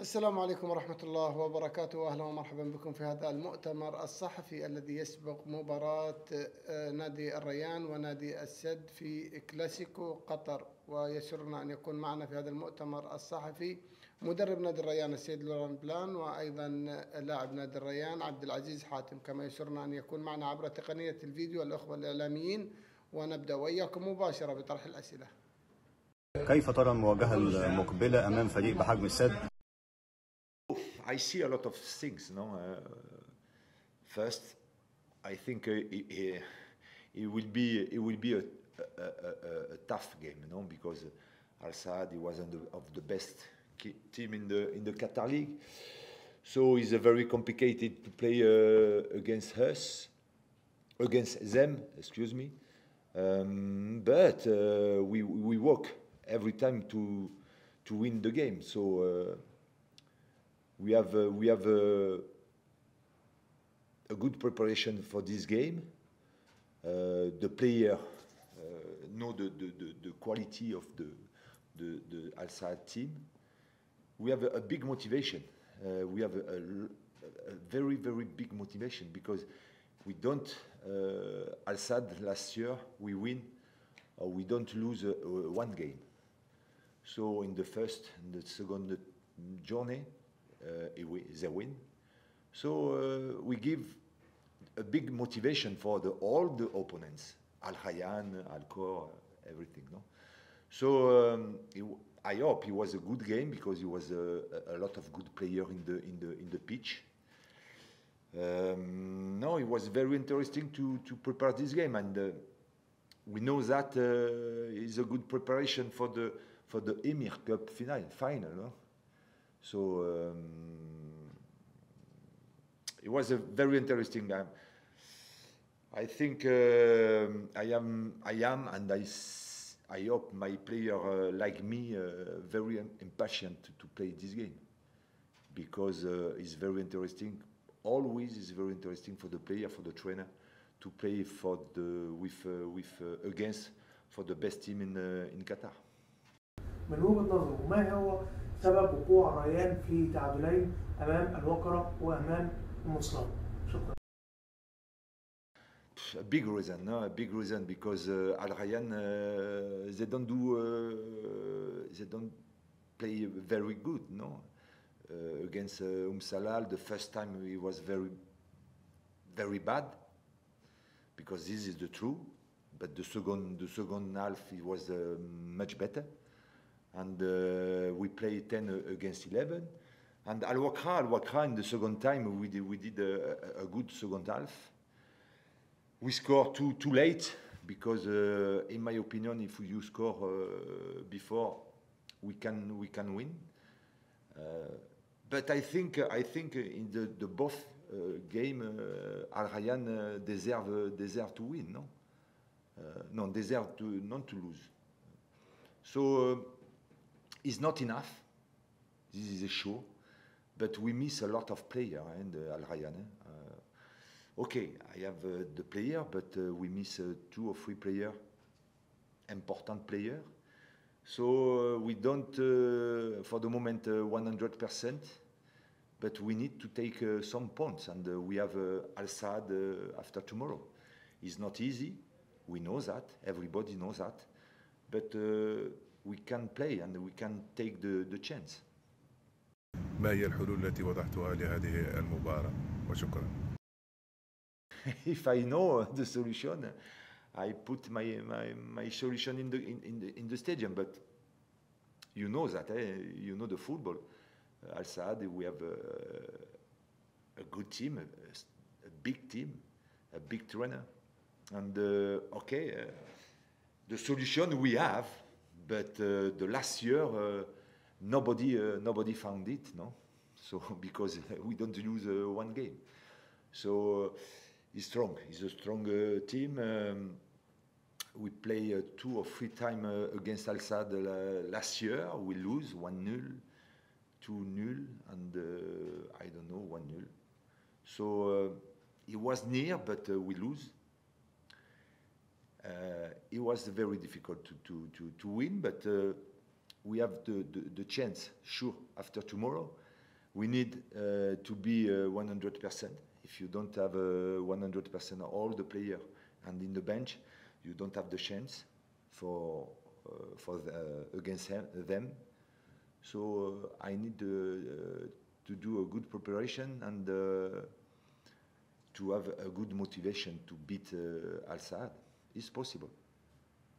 السلام عليكم ورحمة الله وبركاته. أهلا ومرحبا بكم في هذا المؤتمر الصحفي الذي يسبق مباراة نادي الريان ونادي السد في كلاسيكو قطر. ويسرنا أن يكون معنا في هذا المؤتمر الصحفي مدرب نادي الريان السيد لوران بلان، وأيضا لاعب نادي الريان عبد العزيز حاتم. كما يسرنا أن يكون معنا عبر تقنية الفيديو الأخوة الإعلاميين. ونبدأ وإياكم مباشرة بطرح الأسئلة. كيف ترى المواجهة المقبلة أمام فريق بحجم السد؟ I see a lot of things. First, I think it will be a tough game, because Al Saad was of the best team in the Qatar League, so it's very complicated to play against them. Excuse me, but we work every time to win the game. So. We have a good preparation for this game. The player know the quality of the Al Saad team. We have a big motivation. We have a very big motivation because we don't. Al Saad last year we win or we don't lose one game. So in the first and the second journey. They win, so we give a big motivation for all the opponents, Al Rayyan, Al Khor, everything. No, so I hope it was a good game because it was a lot of good players in the pitch. No, it was very interesting to prepare this game, and we know that it's a good preparation for the Emir Cup final. No? So it was a very interesting game. I think I am, and I hope my player like me very impatient to play this game because it's very interesting. Always is very interesting for the player, for the trainer, to play for against the best team in Qatar. من وجهة نظره ما هو سبب وقوع الريان في تعادلين أمام الوقرة وأمام المصلان؟ شكرا. A big reason because Al Rayyan they don't play very good, no. Against Salal, the first time he was very bad because this is the truth, but the second half he was much better. And we played 10 against 11. And Al Wakra in the second time we did a good second half. We scored too late because, in my opinion, if you score before, we can win. But I think in the both game, Al Rayyan deserve to win, no? Deserve not to lose. So. It's not enough. This is a show, but we miss a lot of players in Al Rayyan. Okay, I have the player, but we miss 2 or 3 players, important players. So we don't, for the moment, 100%, but we need to take some points, and we have Al Saad after tomorrow. It's not easy. We know that. Everybody knows that, but. We can play and we can take the chance. ما هي الحلول التي وضعتها لهذه المباراة؟ وشكرا. If I know the solution, I put my solution in the stadium. But you know that, you know the football. Al Saad, we have a good team, a big team, a big trainer, and the solution we have. But the last year, nobody found it, no? So because we don't lose one game, so it's strong. It's a strong team. We play 2 or 3 times against Al Saad last year. We lose 1-0, 2-0, and I don't know 1-0. So it was near, but we lose. It was very difficult to win, but we have the chance, sure, after tomorrow. We need to be 100%. If you don't have 100% of all the players and in the bench, you don't have the chance against them. So I need to do a good preparation and to have a good motivation to beat Al Saad. It's possible.